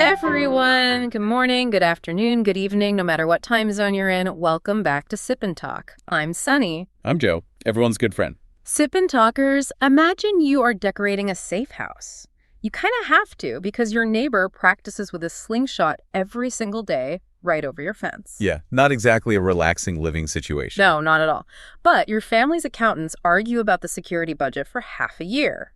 everyone! Good morning, good afternoon, good evening, no matter what time zone you're in. Welcome back to Sip and Talk. I'm Sunny. I'm Joe, everyone's good friend. Sip and Talkers, imagine you are decorating a safe house. You kind of have to because your neighbor practices with a slingshot every single day right over your fence. Yeah, not exactly a relaxing living situation. No, not at all. But your family's accountants argue about the security budget for half a year.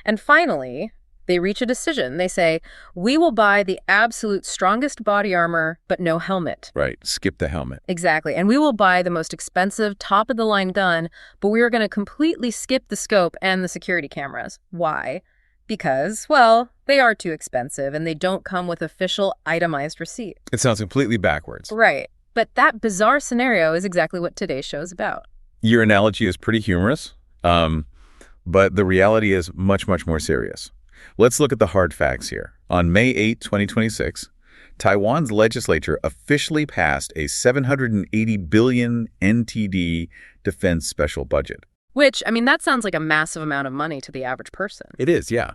And finally, they reach a decision. They say, we will buy the absolute strongest body armor, but no helmet. Right, skip the helmet. Exactly. And we will buy the most expensive, top-of-the-line gun, but we are going to completely skip the scope and the security cameras. Why? Because, well, they are too expensive and they don't come with official itemized receipt. It sounds completely backwards. Right. But that bizarre scenario is exactly what today's show is about. Your analogy is pretty humorous, but the reality is much, much more serious. Let's look at the hard facts here. On May 8, 2026, Taiwan's legislature officially passed a 780 billion NTD defense special budget. Which, I mean, that sounds like a massive amount of money to the average person. It is, yeah.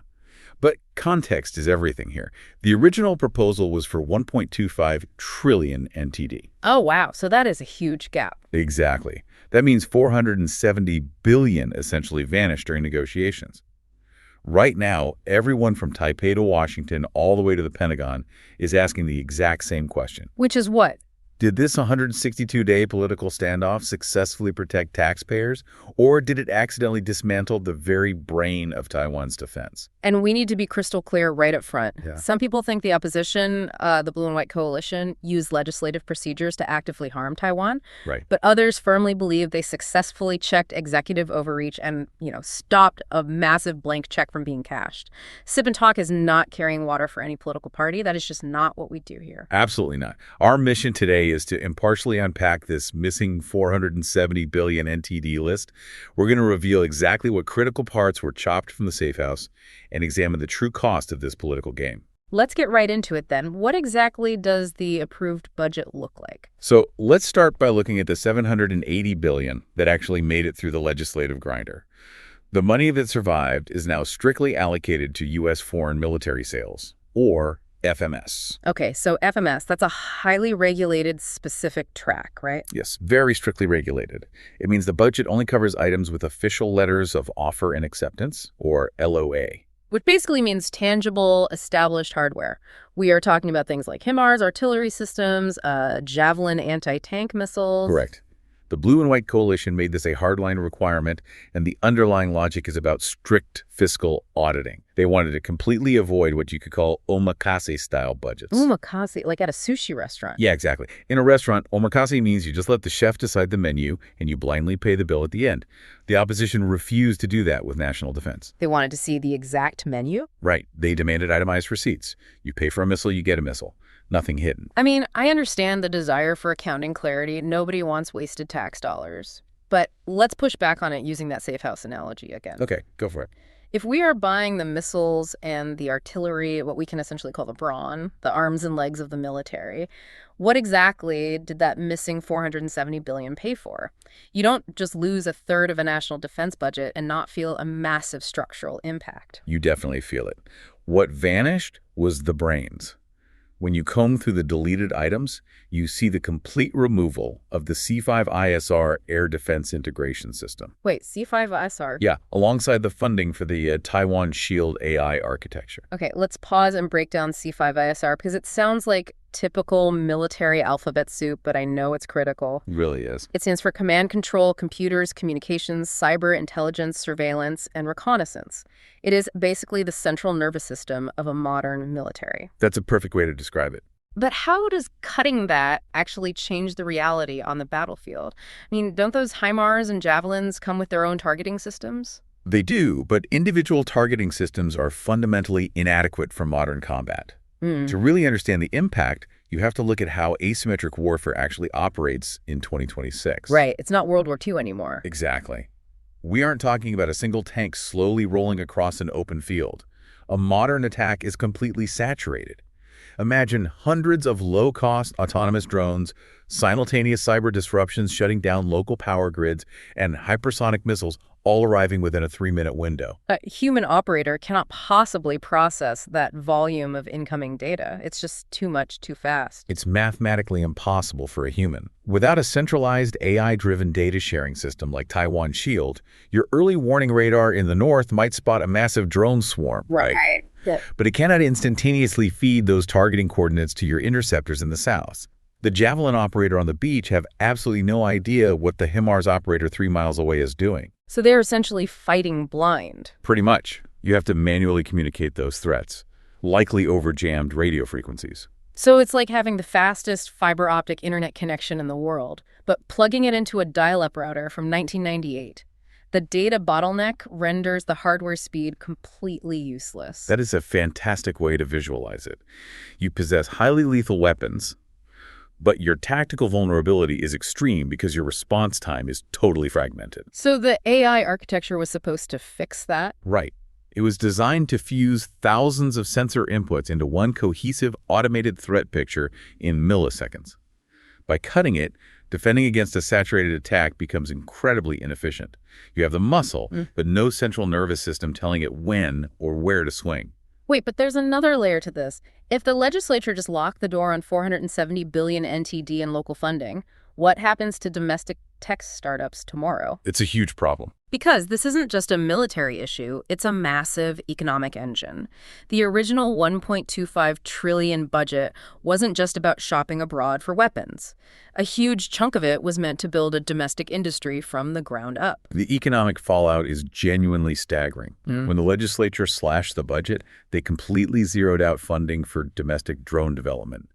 But context is everything here. The original proposal was for 1.25 trillion NTD. Oh, wow. So that is a huge gap. Exactly. That means 470 billion essentially vanished during negotiations. Right now, everyone from Taipei to Washington all the way to the Pentagon is asking the exact same question. Which is what? Did this 162-day political standoff successfully protect taxpayers, or did it accidentally dismantle the very brain of Taiwan's defense? And we need to be crystal clear right up front. Yeah. Some people think the opposition, the Blue and White Coalition, used legislative procedures to actively harm Taiwan. Right. But others firmly believe they successfully checked executive overreach and, stopped a massive blank check from being cashed. Sip and Talk is not carrying water for any political party. That is just not what we do here. Absolutely not. Our mission today is to impartially unpack this missing 470 billion NTD list. We're going to reveal exactly what critical parts were chopped from the safe house and examine the true cost of this political game. Let's get right into it then. What exactly does the approved budget look like? So let's start by looking at the 780 billion that actually made it through the legislative grinder. The money that survived is now strictly allocated to U.S. foreign military sales, or FMS. Okay, so FMS, that's a highly regulated specific track, right? Yes, very strictly regulated. It means the budget only covers items with official letters of offer and acceptance, or LOA. Which basically means tangible, established hardware. We are talking about things like HIMARS, artillery systems, Javelin anti-tank missiles. Correct. The Blue and White Coalition made this a hardline requirement, and the underlying logic is about strict fiscal auditing. They wanted to completely avoid what you could call omakase-style budgets. Omakase, like at a sushi restaurant. Yeah, exactly. In a restaurant, omakase means you just let the chef decide the menu, and you blindly pay the bill at the end. The opposition refused to do that with national defense. They wanted to see the exact menu? Right. They demanded itemized receipts. You pay for a missile, you get a missile. Nothing hidden. I mean, I understand the desire for accounting clarity. Nobody wants wasted tax dollars. But let's push back on it using that safe house analogy again. Okay, go for it. If we are buying the missiles and the artillery, what we can essentially call the brawn, the arms and legs of the military, what exactly did that missing 470 billion pay for? You don't just lose a third of a national defense budget and not feel a massive structural impact. You definitely feel it. What vanished was the brains. When you comb through the deleted items, you see the complete removal of the C5ISR air defense integration system. Wait, C5ISR? Yeah, alongside the funding for the Taiwan Shield AI architecture. Okay, let's pause and break down C5ISR because it sounds like typical military alphabet soup, but I know it's critical. It really is. It stands for command control, computers, communications, cyber intelligence, surveillance, and reconnaissance. It is basically the central nervous system of a modern military. That's a perfect way to describe it. But how does cutting that actually change the reality on the battlefield? I mean, don't those HIMARS and Javelins come with their own targeting systems? They do, but individual targeting systems are fundamentally inadequate for modern combat. To really understand the impact, you have to look at how asymmetric warfare actually operates in 2026. Right. It's not World War II anymore. Exactly. We aren't talking about a single tank slowly rolling across an open field. A modern attack is completely saturated. Imagine hundreds of low-cost autonomous drones, simultaneous cyber disruptions shutting down local power grids, and hypersonic missiles all arriving within a 3-minute window. A human operator cannot possibly process that volume of incoming data. It's just too much, too fast. It's mathematically impossible for a human. Without a centralized AI-driven data sharing system like Taiwan Shield, your early warning radar in the north might spot a massive drone swarm. Right. Yeah. But it cannot instantaneously feed those targeting coordinates to your interceptors in the south. The Javelin operator on the beach have absolutely no idea what the HIMARS operator 3 miles away is doing. So they're essentially fighting blind. Pretty much. You have to manually communicate those threats, likely over jammed radio frequencies. So it's like having the fastest fiber optic internet connection in the world, but plugging it into a dial-up router from 1998. The data bottleneck renders the hardware speed completely useless. That is a fantastic way to visualize it. You possess highly lethal weapons, but your tactical vulnerability is extreme because your response time is totally fragmented. So the AI architecture was supposed to fix that? Right. It was designed to fuse thousands of sensor inputs into one cohesive automated threat picture in milliseconds. By cutting it, defending against a saturated attack becomes incredibly inefficient. You have the muscle, but no central nervous system telling it when or where to swing. Wait, but there's another layer to this. If the legislature just locked the door on 470 billion NTD in local funding, what happens to domestic tech startups tomorrow? It's a huge problem. Because this isn't just a military issue, it's a massive economic engine. The original $1.25 trillion budget wasn't just about shopping abroad for weapons. A huge chunk of it was meant to build a domestic industry from the ground up. The economic fallout is genuinely staggering. When the legislature slashed the budget, they completely zeroed out funding for domestic drone development.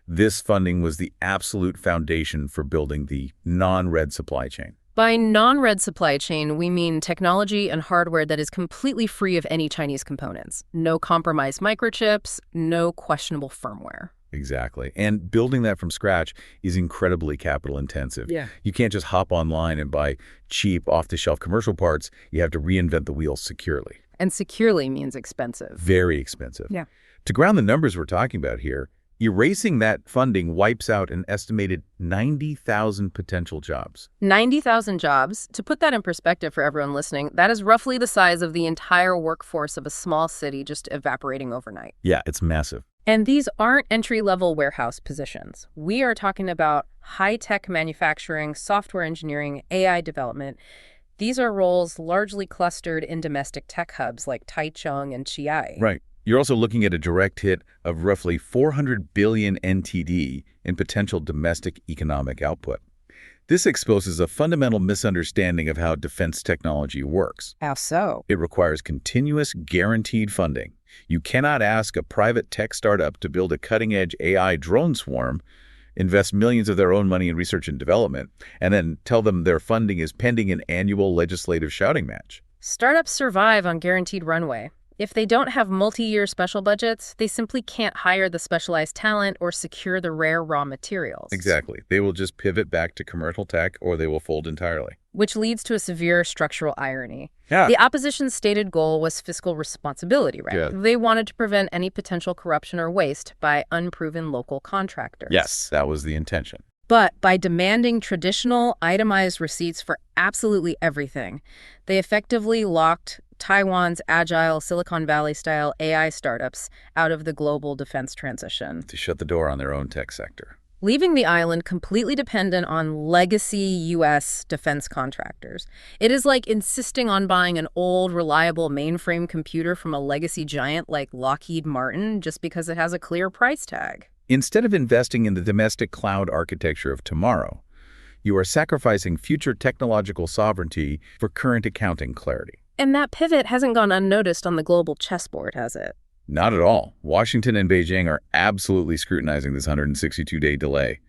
This funding was the absolute foundation for building the non-red supply chain. By non-red supply chain, we mean technology and hardware that is completely free of any Chinese components. No compromised microchips, no questionable firmware. Exactly. And building that from scratch is incredibly capital intensive. Yeah. You can't just hop online and buy cheap, off-the-shelf commercial parts. You have to reinvent the wheel securely. And securely means expensive. Very expensive. Yeah. To ground the numbers we're talking about here, erasing that funding wipes out an estimated 90,000 potential jobs. 90,000 jobs. To put that in perspective for everyone listening, that is roughly the size of the entire workforce of a small city just evaporating overnight. Yeah, it's massive. And these aren't entry-level warehouse positions. We are talking about high-tech manufacturing, software engineering, AI development. These are roles largely clustered in domestic tech hubs like Taichung and Chiayi. Right. You're also looking at a direct hit of roughly 400 billion NTD in potential domestic economic output. This exposes a fundamental misunderstanding of how defense technology works. How so? It requires continuous, guaranteed funding. You cannot ask a private tech startup to build a cutting-edge AI drone swarm, invest millions of their own money in research and development, and then tell them their funding is pending an annual legislative shouting match. Startups survive on guaranteed runway. If they don't have multi-year special budgets, they simply can't hire the specialized talent or secure the rare raw materials. Exactly. They will just pivot back to commercial tech or they will fold entirely. Which leads to a severe structural irony. Yeah. The opposition's stated goal was fiscal responsibility, right? Yeah. They wanted to prevent any potential corruption or waste by unproven local contractors. Yes, that was the intention. But by demanding traditional, itemized receipts for absolutely everything, they effectively locked Taiwan's agile Silicon Valley-style AI startups out of the global defense transition, To shut the door on their own tech sector. leaving the island completely dependent on legacy U.S. defense contractors. It is like insisting on buying an old, reliable mainframe computer from a legacy giant like Lockheed Martin just because it has a clear price tag. Instead of investing in the domestic cloud architecture of tomorrow, you are sacrificing future technological sovereignty for current accounting clarity. And that pivot hasn't gone unnoticed on the global chessboard, has it? Not at all. Washington and Beijing are absolutely scrutinizing this 162-day delay.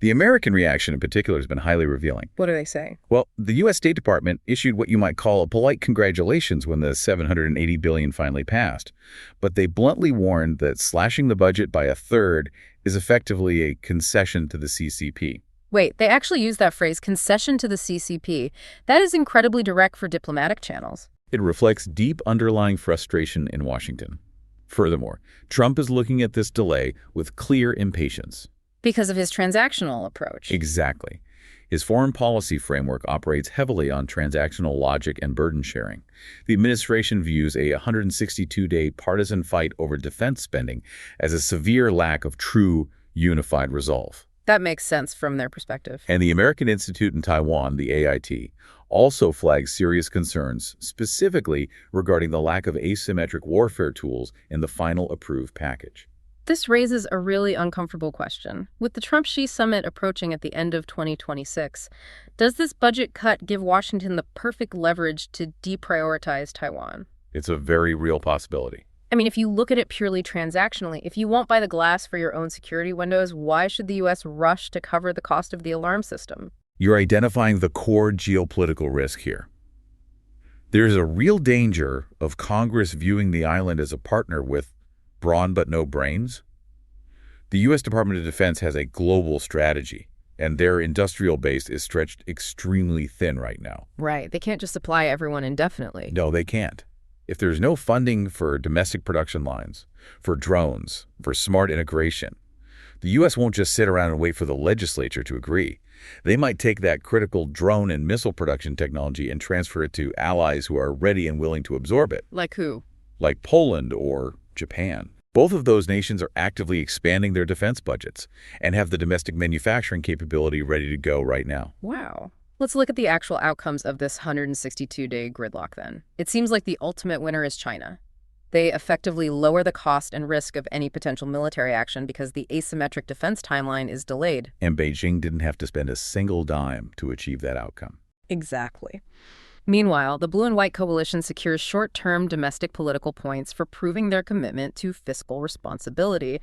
The American reaction in particular has been highly revealing. What do they say? Well, the U.S. State Department issued what you might call a polite congratulations when the $780 billion finally passed. But they bluntly warned that slashing the budget by a third is effectively a concession to the CCP. Wait, they actually use that phrase, concession to the CCP. That is incredibly direct for diplomatic channels. It reflects deep underlying frustration in Washington. Furthermore, Trump is looking at this delay with clear impatience. Because of his transactional approach. Exactly. His foreign policy framework operates heavily on transactional logic and burden sharing. The administration views a 162-day partisan fight over defense spending as a severe lack of true unified resolve. That makes sense from their perspective. And the American Institute in Taiwan, the AIT, also flags serious concerns, specifically regarding the lack of asymmetric warfare tools in the final approved package. This raises a really uncomfortable question. With the Trump-Xi summit approaching at the end of 2026, does this budget cut give Washington the perfect leverage to deprioritize Taiwan? It's a very real possibility. I mean, if you look at it purely transactionally, if you won't buy the glass for your own security windows, why should the U.S. rush to cover the cost of the alarm system? You're identifying the core geopolitical risk here. There's a real danger of Congress viewing the island as a partner with brawn but no brains. The U.S. Department of Defense has a global strategy, and their industrial base is stretched extremely thin right now. Right. They can't just supply everyone indefinitely. No, they can't. If there's no funding for domestic production lines, for drones, for smart integration, the U.S. won't just sit around and wait for the legislature to agree. They might take that critical drone and missile production technology and transfer it to allies who are ready and willing to absorb it. Like who? Like Poland or Japan. Both of those nations are actively expanding their defense budgets and have the domestic manufacturing capability ready to go right now. Wow. Let's look at the actual outcomes of this 162-day gridlock then. It seems like the ultimate winner is China. They effectively lower the cost and risk of any potential military action because the asymmetric defense timeline is delayed. And Beijing didn't have to spend a single dime to achieve that outcome. Exactly. Meanwhile, the Blue and White coalition secures short-term domestic political points for proving their commitment to fiscal responsibility.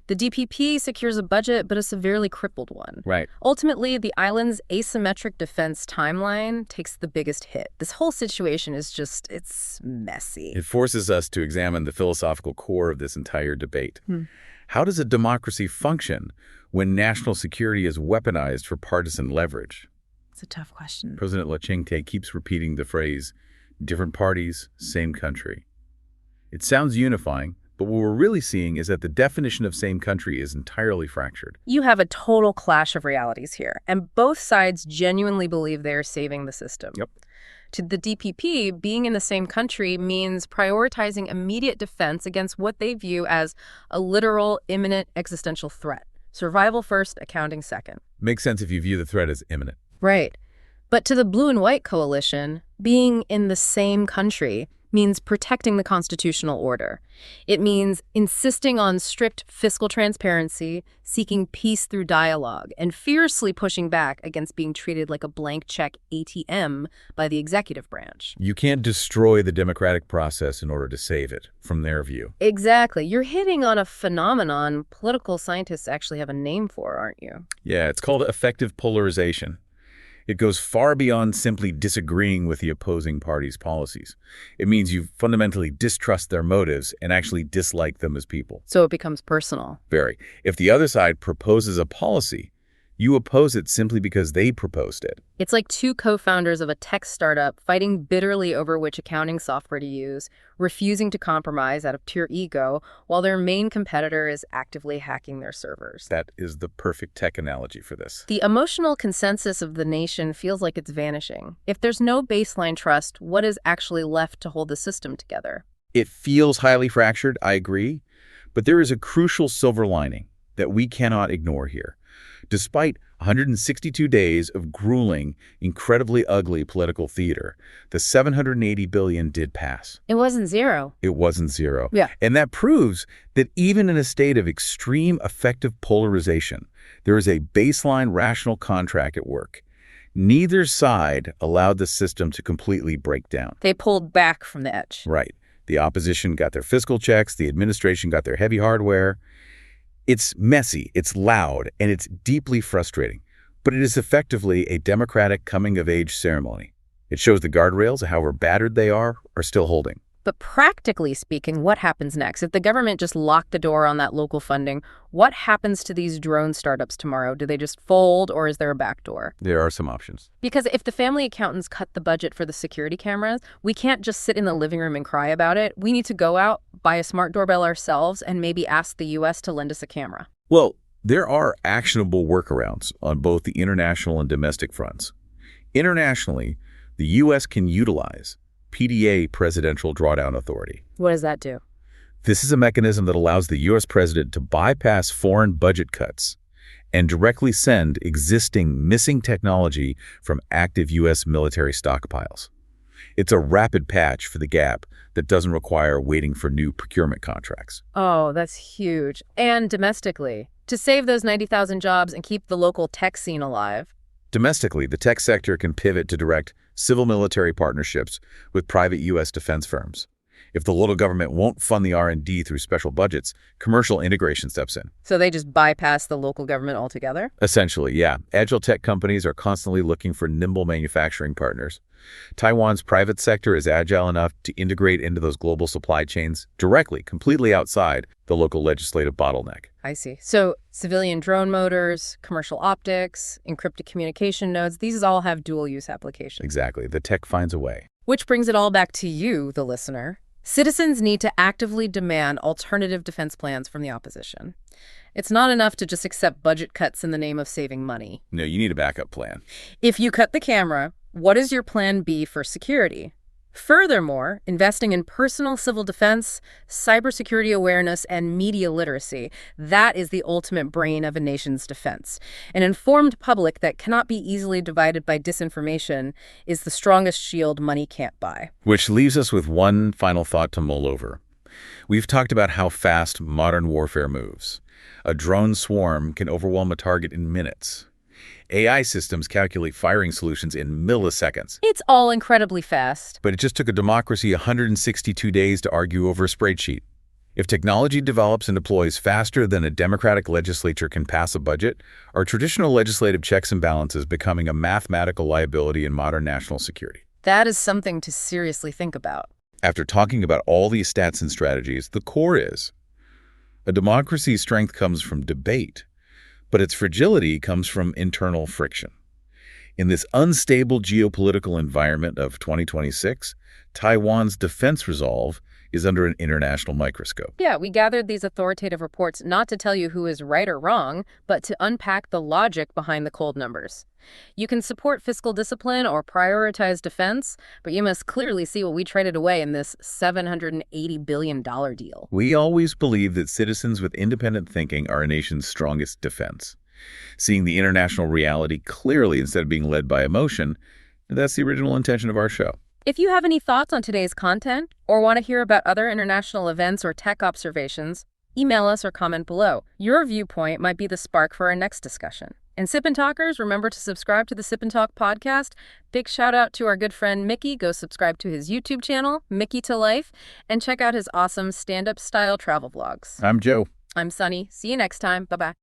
The DPP secures a budget, but a severely crippled one. Right. Ultimately, the island's asymmetric defense timeline takes the biggest hit. This whole situation is just, it's messy. It forces us to examine the philosophical core of this entire debate. How does a democracy function when national security is weaponized for partisan leverage? It's a tough question. President Le Ching-te keeps repeating the phrase, different parties, same country. It sounds unifying, but what we're really seeing is that the definition of same country is entirely fractured. You have a total clash of realities here, and both sides genuinely believe they are saving the system. Yep. To the DPP, being in the same country means prioritizing immediate defense against what they view as a literal, imminent existential threat. Survival first, accounting second. Makes sense if you view the threat as imminent. Right. But to the Blue and White coalition, being in the same country means protecting the constitutional order. It means insisting on strict fiscal transparency, seeking peace through dialogue, and fiercely pushing back against being treated like a blank check ATM by the executive branch. You can't destroy the democratic process in order to save it, from their view. Exactly. You're hitting on a phenomenon political scientists actually have a name for, aren't you? Yeah, it's called effective polarization. It goes far beyond simply disagreeing with the opposing party's policies. It means you fundamentally distrust their motives and actually dislike them as people. So it becomes personal. Very. If the other side proposes a policy, you oppose it simply because they proposed it. It's like two co-founders of a tech startup fighting bitterly over which accounting software to use, refusing to compromise out of pure ego, while their main competitor is actively hacking their servers. That is the perfect tech analogy for this. The emotional consensus of the nation feels like it's vanishing. If there's no baseline trust, what is actually left to hold the system together? It feels highly fractured, I agree, but there is a crucial silver lining that we cannot ignore here. Despite 162 days of grueling, incredibly ugly political theater, the $780 billion did pass. It wasn't zero. It wasn't zero. Yeah. And that proves that even in a state of extreme effective polarization, there is a baseline rational contract at work. Neither side allowed the system to completely break down. They pulled back from the edge. Right. The opposition got their fiscal checks, the administration got their heavy hardware. It's messy, it's loud, and it's deeply frustrating, but it is effectively a democratic coming-of-age ceremony. It shows the guardrails, however battered they are still holding. But practically speaking, what happens next? If the government just locked the door on that local funding, what happens to these drone startups tomorrow? Do they just fold, or is there a backdoor? There are some options. Because if the family accountants cut the budget for the security cameras, we can't just sit in the living room and cry about it. We need to go out, buy a smart doorbell ourselves, and maybe ask the U.S. to lend us a camera. Well, There are actionable workarounds on both the international and domestic fronts. Internationally, the U.S. can utilize PDA, Presidential Drawdown Authority. What does that do? This is a mechanism that allows the U.S. president to bypass foreign budget cuts and directly send existing missing technology from active U.S. military stockpiles. It's a rapid patch for the gap that doesn't require waiting for new procurement contracts. Oh, that's huge. And domestically, to save those 90,000 jobs and keep the local tech scene alive. Domestically, the tech sector can pivot to direct civil-military partnerships with private U.S. defense firms. If the local government won't fund the R&D through special budgets, commercial integration steps in. So they just bypass the local government altogether? Essentially, yeah. Agile tech companies are constantly looking for nimble manufacturing partners. Taiwan's private sector is agile enough to integrate into those global supply chains directly, completely outside the local legislative bottleneck. I see. So civilian drone motors, commercial optics, encrypted communication nodes, these all have dual-use applications. Exactly. The tech finds a way. Which brings it all back to you, the listener. Citizens need to actively demand alternative defense plans from the opposition. It's not enough to just accept budget cuts in the name of saving money. No, you need a backup plan. If you cut the camera, what is your plan B for security? Furthermore, investing in personal civil defense, cybersecurity awareness, and media literacy, that is the ultimate brain of a nation's defense. An informed public that cannot be easily divided by disinformation is the strongest shield money can't buy. Which leaves us with one final thought to mull over. We've talked about how fast modern warfare moves. A drone swarm can overwhelm a target in minutes. AI systems calculate firing solutions in milliseconds. It's all incredibly fast. But it just took a democracy 162 days to argue over a spreadsheet. If technology develops and deploys faster than a democratic legislature can pass a budget, are traditional legislative checks and balances becoming a mathematical liability in modern national security? That is something to seriously think about. After talking about all these stats and strategies, the core is a democracy's strength comes from debate, but its fragility comes from internal friction. In this unstable geopolitical environment of 2026, Taiwan's defense resolve is under an international microscope. Yeah, we gathered these authoritative reports not to tell you who is right or wrong, but to unpack the logic behind the cold numbers. You can support fiscal discipline or prioritize defense, but you must clearly see what we traded away in this $780 billion deal. We always believe that citizens with independent thinking are a nation's strongest defense. Seeing the international reality clearly instead of being led by emotion, that's the original intention of our show. If you have any thoughts on today's content or want to hear about other international events or tech observations, email us or comment below. Your viewpoint might be the spark for our next discussion. And Sip&Talkers, remember to subscribe to the Sip&Talk podcast. Big shout out to our good friend Mickey. Go subscribe to his YouTube channel, Mickey to Life, and check out his awesome stand-up style travel vlogs. I'm Joe. I'm Sunny. See you next time. Bye-bye.